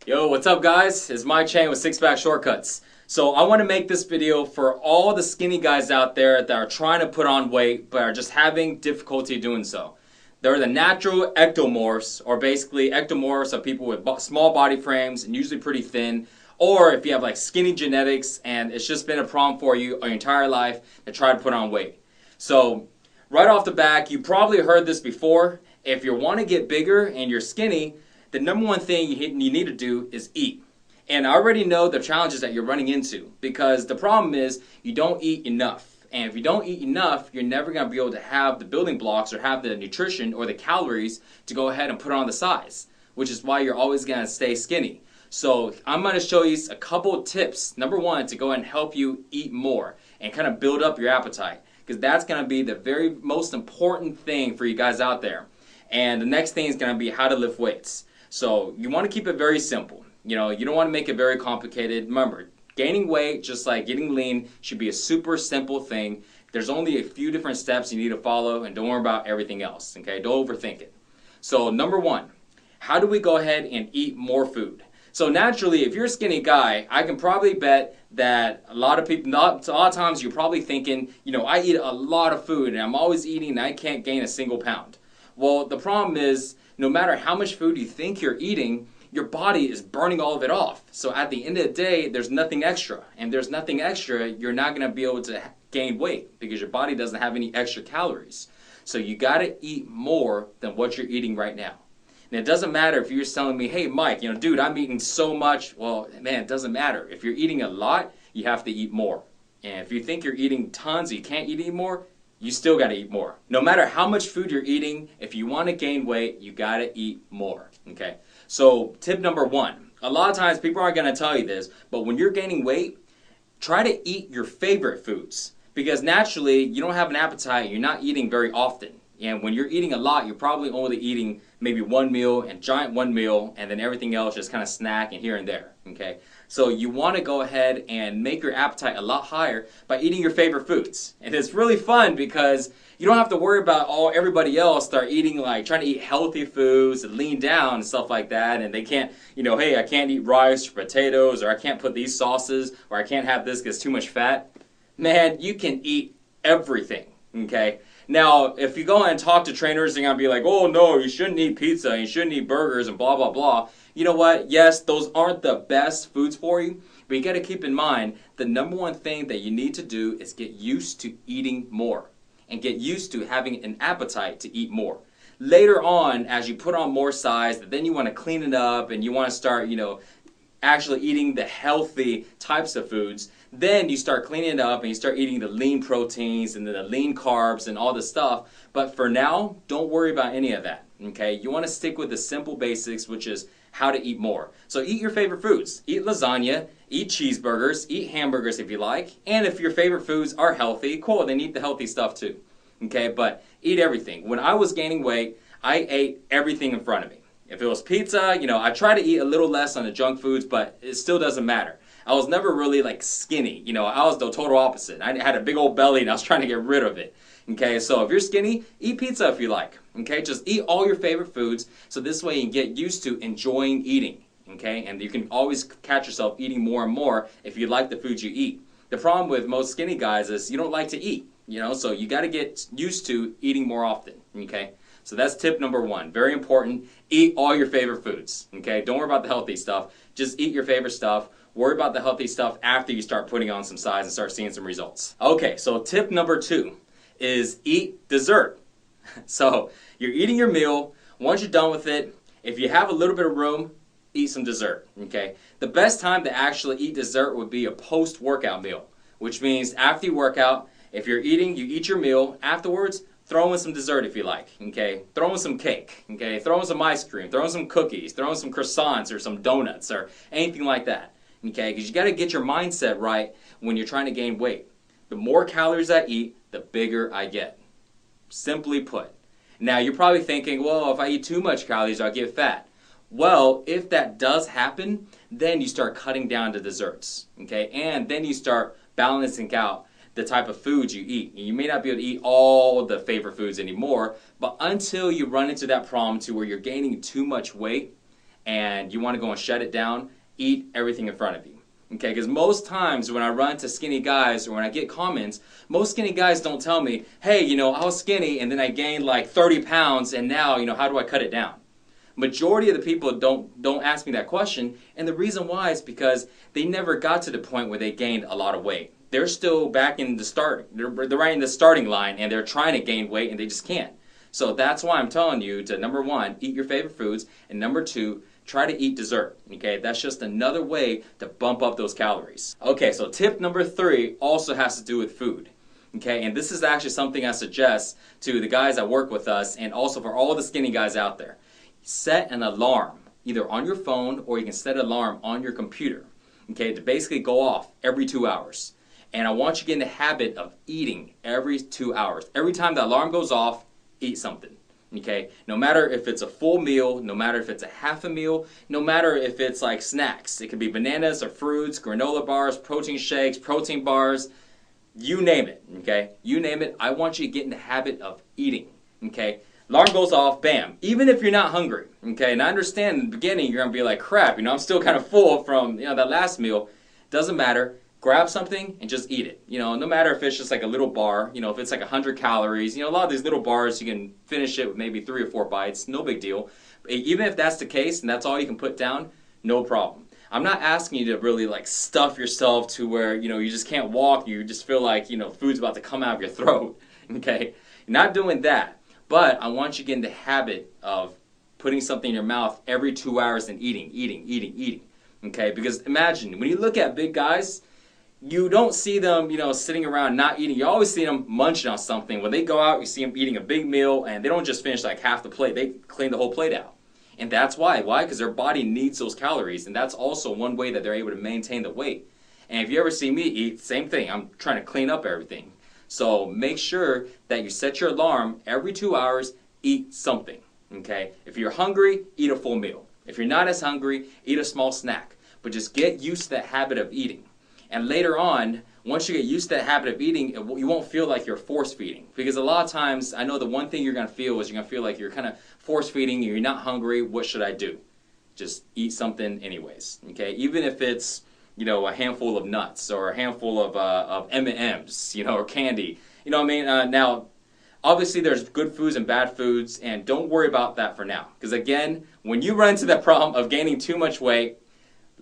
Yo, what's up guys? It's Mike Chang with Six Pack Shortcuts. So I want to make this video for all the skinny guys out there that are trying to put on weight but are just having difficulty doing so. They're the natural ectomorphs, or basically ectomorphs are people with small body frames and usually pretty thin, or if you have like skinny genetics and it's just been a problem for you your entire life to try to put on weight. So right off the back, you probably heard this before. If you want to get bigger and you're skinny, the number one thing you need to do is eat. And I already know the challenges that you're running into, because the problem is you don't eat enough. And if you don't eat enough, you're never going to be able to have the building blocks or have the nutrition or the calories to go ahead and put on the size, which is why you're always going to stay skinny. So I'm going to show you a couple tips. Number one, to go ahead and help you eat more and kind of build up your appetite, because that's going to be the very most important thing for you guys out there. And the next thing is going to be how to lift weights. So you want to keep it very simple. You don't want to make it very complicated. Remember, gaining weight, just like getting lean, should be a super simple thing. There's only a few different steps you need to follow, and don't worry about everything else, okay? Don't overthink it. So number one, how do we go ahead and eat more food? So naturally, if you're a skinny guy, I can probably bet that a lot of people, a lot of times you're probably thinking, I eat a lot of food and I'm always eating and I can't gain a single pound. Well, the problem is, no matter how much food you think you're eating, your body is burning all of it off. So at the end of the day, there's nothing extra. And there's nothing extra, you're not going to be able to gain weight because your body doesn't have any extra calories. So you got to eat more than what you're eating right now. And it doesn't matter if you're telling me, hey Mike, dude, I'm eating so much. Well, man, it doesn't matter. If you're eating a lot, you have to eat more. And if you think you're eating tons, you can't eat any more, you still got to eat more. No matter how much food you're eating, if you want to gain weight, you got to eat more, okay? So tip number one, a lot of times people aren't going to tell you this, but when you're gaining weight, try to eat your favorite foods, because naturally you don't have an appetite, you're not eating very often. And when you're eating a lot, you're probably only eating maybe one meal, and giant one meal, and then everything else just kind of snack and here and there, okay? So you want to go ahead and make your appetite a lot higher by eating your favorite foods. And it's really fun because you don't have to worry about everybody else start eating, like trying to eat healthy foods and lean down and stuff like that, and they can't, hey, I can't eat rice or potatoes, or I can't put these sauces, or I can't have this because it's too much fat. Man, you can eat everything, okay? Now, if you go and talk to trainers, they're going to be like, oh no, you shouldn't eat pizza, you shouldn't eat burgers, and blah, blah, blah. You know what? Yes, those aren't the best foods for you, but you got to keep in mind the number one thing that you need to do is get used to eating more and get used to having an appetite to eat more. Later on, as you put on more size, then you want to clean it up and you want to start, actually eating the healthy types of foods. Then you start cleaning it up and you start eating the lean proteins and the lean carbs and all this stuff. But for now, don't worry about any of that, okay? You want to stick with the simple basics, which is how to eat more. So eat your favorite foods. Eat lasagna, eat cheeseburgers, eat hamburgers if you like. And if your favorite foods are healthy, cool, then eat the healthy stuff too, okay? But eat everything. When I was gaining weight, I ate everything in front of me. If it was pizza, I try to eat a little less on the junk foods, but it still doesn't matter. I was never really like skinny, I was the total opposite. I had a big old belly and I was trying to get rid of it. Okay, so if you're skinny, eat pizza if you like. Okay, just eat all your favorite foods so this way you can get used to enjoying eating. Okay, and you can always catch yourself eating more and more if you like the foods you eat. The problem with most skinny guys is you don't like to eat, so you got to get used to eating more often. Okay, so that's tip number one, very important. Eat all your favorite foods. Okay, don't worry about the healthy stuff, just eat your favorite stuff. Worry about the healthy stuff after you start putting on some size and start seeing some results. Okay, so tip number two is eat dessert. So you're eating your meal. Once you're done with it, if you have a little bit of room, eat some dessert, okay? The best time to actually eat dessert would be a post-workout meal, which means after you work out, if you're eating, you eat your meal. Afterwards, throw in some dessert if you like, okay? Throw in some cake, okay? Throw in some ice cream, throw in some cookies, throw in some croissants or some donuts or anything like that. Okay, because you got to get your mindset right when you're trying to gain weight. The more calories I eat, the bigger I get. Simply put. Now, you're probably thinking, well, if I eat too much calories, I'll get fat. Well, if that does happen, then you start cutting down to desserts. Okay, and then you start balancing out the type of foods you eat. You may not be able to eat all the favorite foods anymore, but until you run into that problem to where you're gaining too much weight, and you want to go and shut it down, eat everything in front of you. Okay, because most times when I run to skinny guys or when I get comments, most skinny guys don't tell me, hey, you know, I was skinny and then I gained like 30 pounds and now, you know, how do I cut it down? Majority of the people don't ask me that question, and the reason why is because they never got to the point where they gained a lot of weight. They're still back in the start. They're right in the starting line and they're trying to gain weight and they just can't. So that's why I'm telling you to, number one, eat your favorite foods, and number two, try to eat dessert, okay? That's just another way to bump up those calories. Okay, so tip number 3 also has to do with food, okay? And this is actually something I suggest to the guys that work with us and also for all the skinny guys out there. Set an alarm, either on your phone or you can set an alarm on your computer, okay, to basically go off every 2 hours. And I want you to get in the habit of eating every 2 hours. Every time the alarm goes off, eat something. Okay, no matter if it's a full meal, no matter if it's a half a meal, no matter if it's like snacks. It could be bananas or fruits, granola bars, protein shakes, protein bars, you name it, okay? You name it, I want you to get in the habit of eating, okay? Alarm goes off, bam. Even if you're not hungry, okay? And I understand in the beginning you're going to be like, crap, you know, I'm still kind of full from, you know, that last meal. Doesn't matter. Grab something and just eat it. You know, no matter if it's just like a little bar, you know, if it's like 100 calories, you know, a lot of these little bars, you can finish it with maybe 3 or 4 bites, no big deal. Even if that's the case and that's all you can put down, no problem. I'm not asking you to really like stuff yourself to where, you know, you just can't walk, you just feel like, you know, food's about to come out of your throat, okay? You're not doing that, but I want you to get in the habit of putting something in your mouth every 2 hours and eating, okay? Because imagine, when you look at big guys, you don't see them, you know, sitting around not eating. You always see them munching on something. When they go out, you see them eating a big meal, and they don't just finish like half the plate. They clean the whole plate out. And that's why. Why? Because their body needs those calories, and that's also one way that they're able to maintain the weight. And if you ever see me eat, same thing. I'm trying to clean up everything. So make sure that you set your alarm every 2 hours, eat something, okay? If you're hungry, eat a full meal. If you're not as hungry, eat a small snack. But just get used to that habit of eating. And later on, once you get used to that habit of eating, you won't feel like you're force feeding. Because a lot of times, I know the one thing you're going to feel is you're going to feel like you're kind of force feeding, you're not hungry, what should I do? Just eat something anyways, okay? Even if it's, you know, a handful of nuts or a handful of M&Ms, you know, or candy. You know what I mean? Now, obviously there's good foods and bad foods, and don't worry about that for now. Because again, when you run into that problem of gaining too much weight,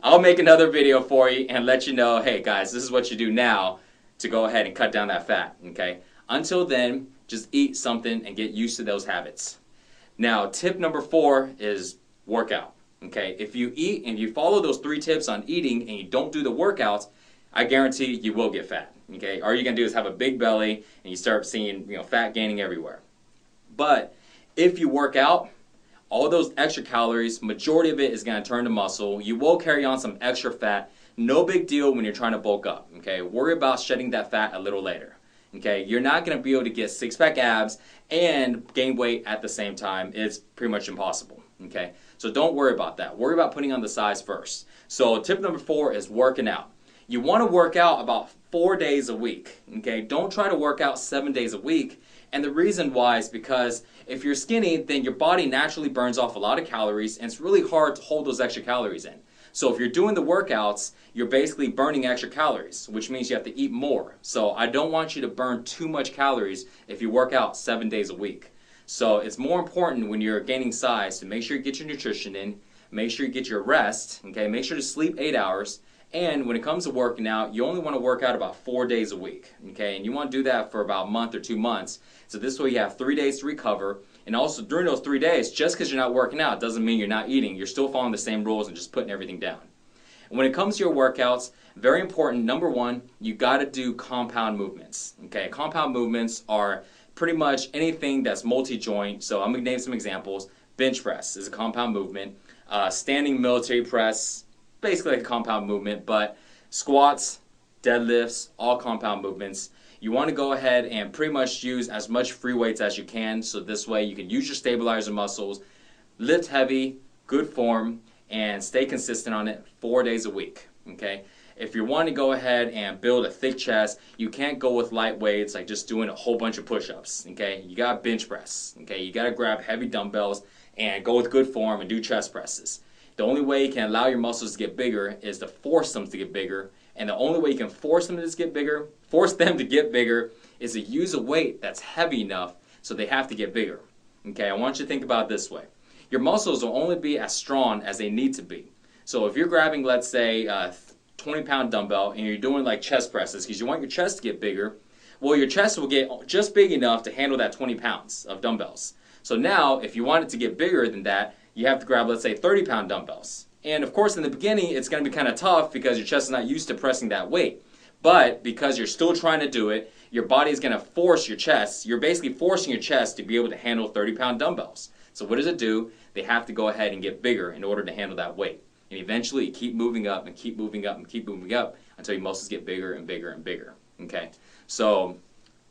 I'll make another video for you and let you know, hey guys, this is what you do now to go ahead and cut down that fat, okay? Until then, just eat something and get used to those habits. Now, tip number 4 is workout, okay? If you eat and you follow those 3 tips on eating and you don't do the workouts, I guarantee you will get fat, okay? All you're gonna do is have a big belly and you start seeing, you know, fat gaining everywhere. But if you work out, all those extra calories, majority of it is going to turn to muscle. You will carry on some extra fat. No big deal when you're trying to bulk up, okay? Worry about shedding that fat a little later, okay? You're not going to be able to get six-pack abs and gain weight at the same time. It's pretty much impossible, okay? So don't worry about that. Worry about putting on the size first. So tip number 4 is working out. You want to work out about 4 days a week, okay? Don't try to work out 7 days a week. And the reason why is because if you're skinny, then your body naturally burns off a lot of calories, and it's really hard to hold those extra calories in. So if you're doing the workouts, you're basically burning extra calories, which means you have to eat more. So I don't want you to burn too much calories if you work out 7 days a week. So it's more important when you're gaining size to make sure you get your nutrition in, make sure you get your rest, okay? Make sure to sleep 8 hours. And when it comes to working out, you only want to work out about 4 days a week, okay? And you want to do that for about a month or 2 months. So this way you have 3 days to recover. And also during those 3 days, just because you're not working out doesn't mean you're not eating. You're still following the same rules and just putting everything down. And when it comes to your workouts, very important, number 1, you got to do compound movements, okay? Compound movements are pretty much anything that's multi-joint. So I'm going to name some examples. Bench press is a compound movement. Standing military press, basically like a compound movement, but squats, deadlifts, all compound movements. You want to go ahead and pretty much use as much free weights as you can, so this way you can use your stabilizer muscles, lift heavy, good form, and stay consistent on it 4 days a week, okay? If you want to go ahead and build a thick chest, you can't go with light weights like just doing a whole bunch of push-ups, okay? You got to bench press, okay? You got to grab heavy dumbbells and go with good form and do chest presses. The only way you can allow your muscles to get bigger is to force them to get bigger. And the only way you can force them to get bigger is to use a weight that's heavy enough so they have to get bigger. Okay, I want you to think about it this way. Your muscles will only be as strong as they need to be. So if you're grabbing, let's say, a 20-pound dumbbell and you're doing like chest presses because you want your chest to get bigger, well, your chest will get just big enough to handle that 20 pounds of dumbbells. So now, if you want it to get bigger than that, you have to grab, let's say, 30-pound dumbbells. And of course, in the beginning, it's going to be kind of tough because your chest is not used to pressing that weight. But because you're still trying to do it, your body is going to force your chest. You're basically forcing your chest to be able to handle 30-pound dumbbells. So what does it do? They have to go ahead and get bigger in order to handle that weight. And eventually, you keep moving up and keep moving up and keep moving up until your muscles get bigger and bigger and bigger. Okay? So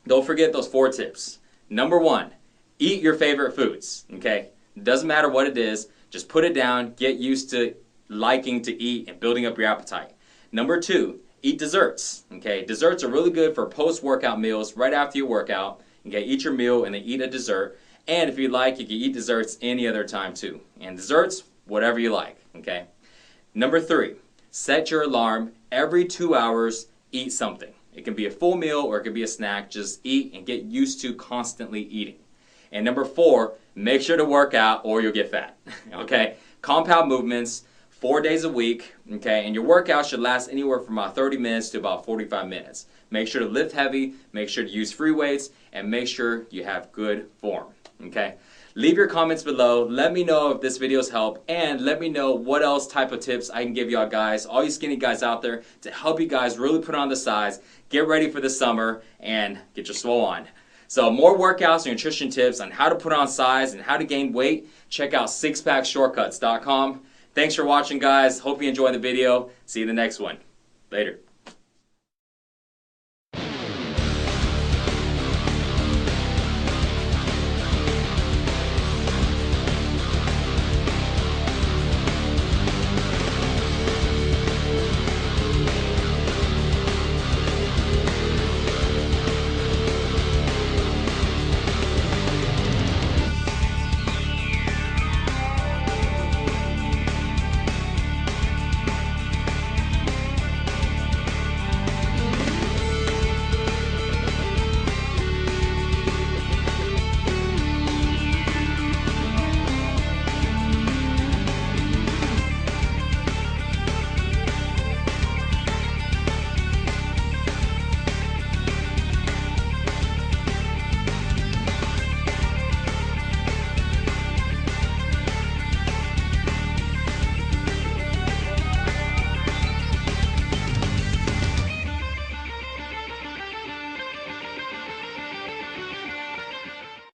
don't forget those 4 tips. Number 1, eat your favorite foods. Okay? It doesn't matter what it is. Just put it down. Get used to liking to eat and building up your appetite. Number 2, eat desserts. Okay? Desserts are really good for post-workout meals right after your workout. Okay? Eat your meal and then eat a dessert. And if you like, you can eat desserts any other time too. And desserts, whatever you like. Okay? Number 3, set your alarm every 2 hours, eat something. It can be a full meal or it can be a snack. Just eat and get used to constantly eating. And number 4, make sure to work out or you'll get fat. Okay? Compound movements, 4 days a week. Okay? And your workout should last anywhere from about 30 minutes to about 45 minutes. Make sure to lift heavy, make sure to use free weights, and make sure you have good form. Okay? Leave your comments below. Let me know if this video's helped, and let me know what else type of tips I can give y'all guys, all you skinny guys out there, to help you guys really put on the size, get ready for the summer, and get your swole on. So more workouts and nutrition tips on how to put on size and how to gain weight, check out sixpackshortcuts.com. Thanks for watching, guys. Hope you enjoyed the video. See you in the next one. Later.